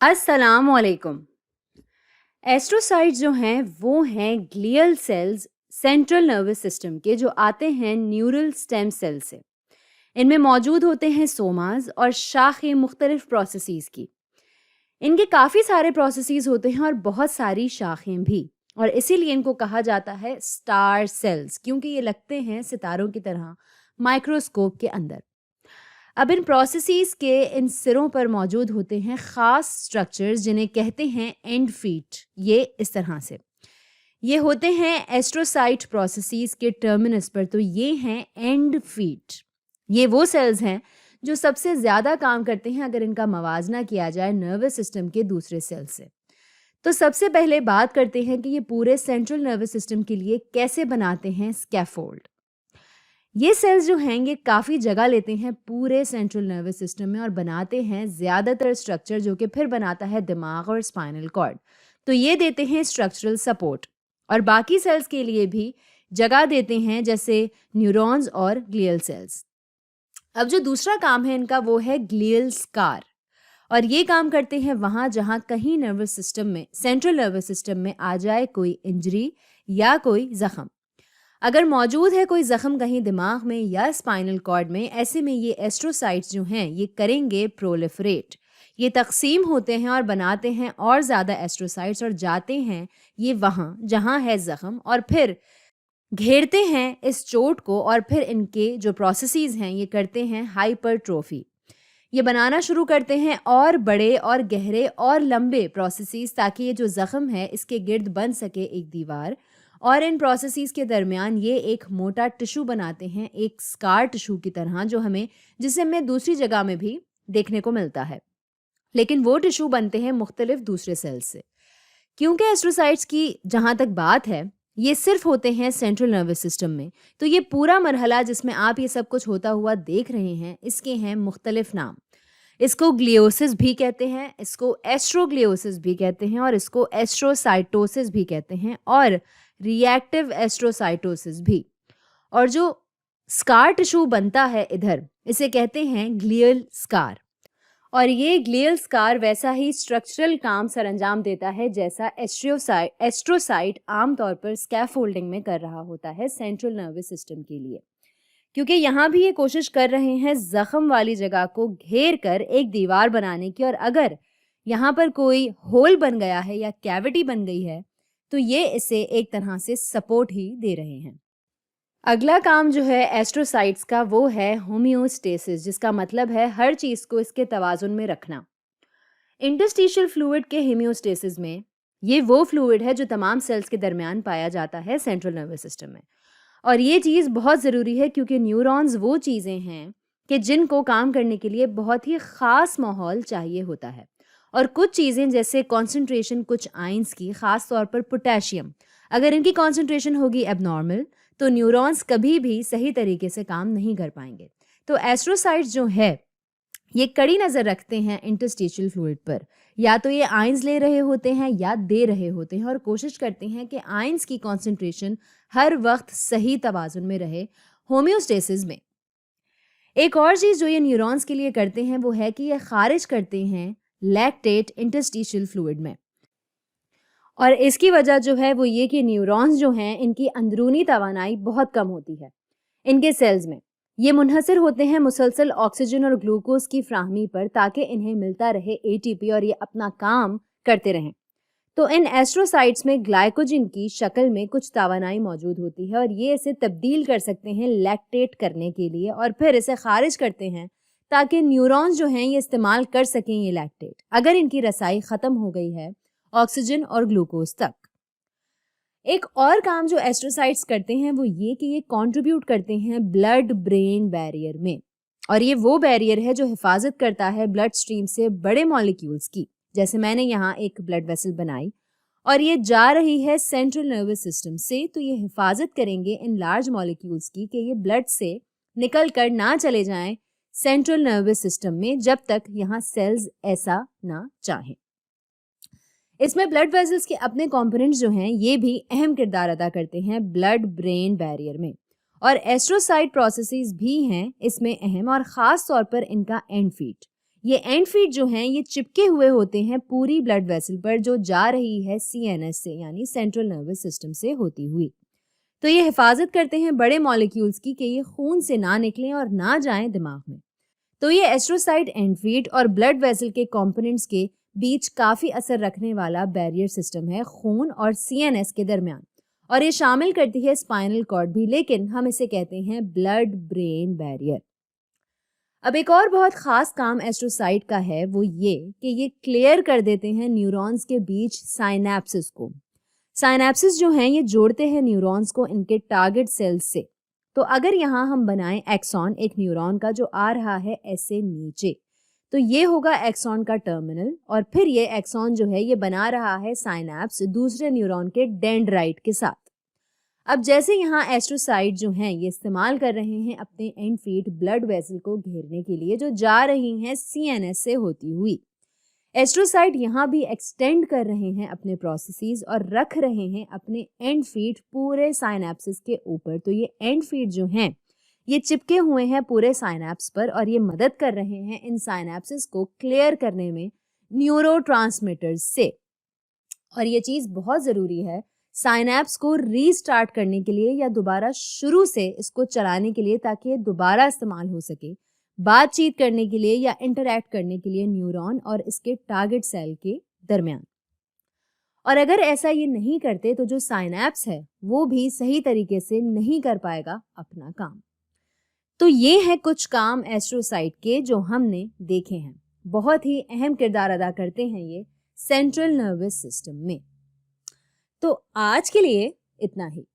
अस्सलाम वालेकुम। एस्ट्रोसाइट्स जो हैं वो हैं glial cells central nervous system के, जो आते हैं न्यूरल स्टेम सेल से। इनमें मौजूद होते हैं सोमास और शाखें मुख्तलिफ प्रोसेसेस की। इनके काफ़ी सारे प्रोसेसेस होते हैं और बहुत सारी शाखें भी, और इसीलिए इनको कहा जाता है स्टार सेल्स, क्योंकि ये लगते हैं सितारों की तरह माइक्रोस्कोप के अंदर। अब इन प्रोसेसेस के इन सिरों पर मौजूद होते हैं ख़ास स्ट्रक्चर्स जिन्हें कहते हैं एंड फीट। ये इस तरह से ये होते हैं एस्ट्रोसाइट प्रोसेसेस के टर्मिनस पर, तो ये हैं एंड फीट। ये वो सेल्स हैं जो सबसे ज़्यादा काम करते हैं अगर इनका मवाजना किया जाए नर्वस सिस्टम के दूसरे सेल से। तो सबसे पहले बात करते हैं कि ये पूरे सेंट्रल नर्वस सिस्टम के लिए कैसे बनाते हैं स्कैफोल्ड। ये सेल्स जो हैं ये काफ़ी जगह लेते हैं पूरे सेंट्रल नर्वस सिस्टम में और बनाते हैं ज़्यादातर स्ट्रक्चर, जो कि फिर बनाता है दिमाग और स्पाइनल कॉर्ड। तो ये देते हैं स्ट्रक्चरल सपोर्ट, और बाकी सेल्स के लिए भी जगह देते हैं, जैसे न्यूरॉन्स और ग्लियल सेल्स। अब जो दूसरा काम है इनका वो है ग्लियल स्कार, और ये काम करते हैं वहाँ जहाँ कहीं नर्वस सिस्टम में, सेंट्रल नर्वस सिस्टम में आ जाए कोई इंजरी या कोई ज़ख्म। अगर मौजूद है कोई ज़ख्म कहीं दिमाग में या स्पाइनल कॉर्ड में, ऐसे में ये एस्ट्रोसाइट्स जो हैं ये करेंगे प्रोलिफरेट। ये तकसीम होते हैं और बनाते हैं और ज़्यादा एस्ट्रोसाइट्स, और जाते हैं ये वहाँ जहाँ है ज़ख्म, और फिर घेरते हैं इस चोट को, और फिर इनके जो प्रोसेसेस हैं ये करते हैं हाइपरट्रोफी। ये बनाना शुरू करते हैं और बड़े और गहरे और लंबे प्रोसेसेस, ताकि ये जो ज़ख्म है इसके गिर्द बन सके एक दीवार, और इन प्रोसेसेस के दरमियान ये एक मोटा टिश्यू बनाते हैं, एक स्कार टिश्यू की तरह, जिसे हमें दूसरी जगह में भी देखने को मिलता है। लेकिन वो टिश्यू बनते हैं मुख्तलिफ दूसरे सेल्स से। क्योंकि एस्ट्रोसाइट्स की जहाँ तक बात है ये सिर्फ होते हैं सेंट्रल नर्वस सिस्टम में, तो ये पूरा मरहला जिसमें आप ये सब कुछ होता हुआ देख रहे हैं, इसके हैं मुख्तलिफ नाम। इसको ग्लियोसिस भी कहते हैं, इसको एस्ट्रोग्लियोसिस भी कहते हैं, और इसको एस्ट्रोसाइटोसिस भी कहते हैं, और रिएक्टिव एस्ट्रोसाइटोसिस भी। और जो स्कार टिश्यू बनता है इधर, इसे कहते हैं ग्लियल स्कार। और ये ग्लियल स्कार वैसा ही स्ट्रक्चरल काम सरअंजाम देता है जैसा एस्ट्रोसाइट आमतौर पर स्कैफोल्डिंग में कर रहा होता है सेंट्रल नर्वस सिस्टम के लिए। क्योंकि यहाँ भी ये कोशिश कर रहे हैं जख्म वाली जगह को घेर कर एक दीवार बनाने की, और अगर यहाँ पर कोई होल बन गया है या कैविटी बन गई है तो ये इसे एक तरह से सपोर्ट ही दे रहे हैं। अगला काम जो है एस्ट्रोसाइट्स का वो है होम्योस्टेसिस, जिसका मतलब है हर चीज़ को इसके तवाजुन में रखना। इंटरस्टिशियल फ्लूइड के होम्योस्टेसिस में, ये वो फ्लूइड है जो तमाम सेल्स के दरमियान पाया जाता है सेंट्रल नर्वस सिस्टम में। और ये चीज़ बहुत ज़रूरी है क्योंकि न्यूरॉन्स वो चीज़ें हैं कि जिनको काम करने के लिए बहुत ही ख़ास माहौल चाहिए होता है। और कुछ चीज़ें जैसे कॉन्सेंट्रेशन कुछ आयंस की, ख़ास तौर पर पोटेशियम, अगर इनकी कॉन्सेंट्रेशन होगी एबनॉर्मल तो न्यूरॉन्स कभी भी सही तरीके से काम नहीं कर पाएंगे। तो एस्ट्रोसाइट्स जो है ये कड़ी नज़र रखते हैं इंटरस्टिशियल फ्लूइड पर। या तो ये आयंस ले रहे होते हैं या दे रहे होते हैं, और कोशिश करते हैं कि आयंस की कॉन्सेंट्रेशन हर वक्त सही तवाजुन में रहे होम्योस्टेसिस में। एक और चीज़ जो ये न्यूरॉन्स के लिए करते हैं वो है कि ये खारिज करते हैं लैक्टेट इंटरस्टिशियल फ्लूइड में। और इसकी वजह जो है वो ये कि न्यूरॉन्स जो हैं इनकी अंदरूनी तवानाई बहुत कम होती है इनके सेल्स में। ये मुनहसर होते हैं मुसलसल ऑक्सीजन और ग्लूकोज की फ्राहमी पर, ताकि इन्हें मिलता रहे एटीपी और ये अपना काम करते रहें। तो इन एस्ट्रोसाइट्स में ग्लाइकोजन की शक्ल में कुछ तवानाई मौजूद होती है, और ये इसे तब्दील कर सकते हैं लैक्टेट करने के लिए, और फिर इसे खारिज करते हैं ताकि न्यूरॉन्स जो हैं ये इस्तेमाल कर सकें ये लैक्टेट, अगर इनकी रसाई ख़त्म हो गई है ऑक्सीजन और ग्लूकोज तक। एक और काम जो एस्ट्रोसाइट्स करते हैं वो ये कि ये कंट्रीब्यूट करते हैं ब्लड ब्रेन बैरियर में, और ये वो बैरियर है जो हिफाजत करता है ब्लड स्ट्रीम से बड़े मॉलिक्यूल्स की। जैसे मैंने यहाँ एक ब्लड वेसल बनाई और ये जा रही है सेंट्रल नर्वस सिस्टम से, तो ये हिफाजत करेंगे इन लार्ज मॉलिक्यूल्स की कि ये ब्लड से निकल कर ना चले जाएं सेंट्रल नर्वस सिस्टम में, जब तक यहाँ सेल्स ऐसा ना चाहें। इसमें ब्लड वेसल्स के अपने कंपोनेंट्स जो हैं ये भी अहम किरदार अदा करते हैं ब्लड ब्रेन बैरियर में, और एस्ट्रोसाइट प्रोसेसेस भी हैं इसमें अहम, और ख़ास तौर पर इनका एंड फीट ये एंड फीट जो हैं ये चिपके हुए होते हैं पूरी ब्लड वेसल पर जो जा रही है सीएनएस से यानी सेंट्रल नर्वस सिस्टम से होती हुई। तो ये हिफाजत करते हैं बड़े मॉलिक्यूल्स की कि ये खून से ना निकलें और ना जाएं दिमाग में। तो ये एस्ट्रोसाइट एंड फीट और ब्लड वेसल के कंपोनेंट्स के बीच काफ़ी असर रखने वाला बैरियर सिस्टम है खून और सीएनएस के दरमियान, और ये शामिल करती है स्पाइनल कॉर्ड भी, लेकिन हम इसे कहते हैं ब्लड ब्रेन बैरियर। अब एक और बहुत ख़ास काम एस्ट्रोसाइट का है, वो ये कि ये क्लियर कर देते हैं न्यूरॉन्स के बीच साइनेप्सिस को। साइनेप्सिस जो हैं ये जोड़ते हैं न्यूरॉन्स को इनके टारगेट सेल्स से। तो अगर यहाँ हम बनाएं एक्सॉन एक न्यूरॉन का जो आ रहा है ऐसे नीचे, तो ये होगा एक्सॉन का टर्मिनल, और फिर ये एक्सॉन जो है ये बना रहा है साइनेप्स दूसरे न्यूरॉन के डेंड्राइट के साथ। अब जैसे यहाँ एस्ट्रोसाइट जो हैं ये इस्तेमाल कर रहे हैं अपने एंड फीट ब्लड वेसल को घेरने के लिए जो जा रही हैं सीएनएस से होती हुई, एस्ट्रोसाइट यहाँ भी एक्सटेंड कर रहे हैं अपने प्रोसेसेस और रख रहे हैं अपने एंड फीट पूरे साइनेप्सिस के ऊपर। तो ये एंड फीट जो हैं ये चिपके हुए हैं पूरे साइनेप्स पर और ये मदद कर रहे हैं इन साइनेप्सिस को क्लियर करने में न्यूरोट्रांसमीटर्स से। और ये चीज़ बहुत ज़रूरी है साइनेप्स को रीस्टार्ट करने के लिए या दोबारा शुरू से इसको चलाने के लिए, ताकि ये दोबारा इस्तेमाल हो सके बातचीत करने के लिए या इंटरैक्ट करने के लिए न्यूरॉन और इसके टारगेट सेल के दरमियान। और अगर ऐसा ये नहीं करते तो जो साइनेप्स है वो भी सही तरीके से नहीं कर पाएगा अपना काम। तो ये हैं कुछ काम एस्ट्रोसाइट के जो हमने देखे हैं। बहुत ही अहम किरदार अदा करते हैं ये सेंट्रल नर्वस सिस्टम में। तो आज के लिए इतना ही।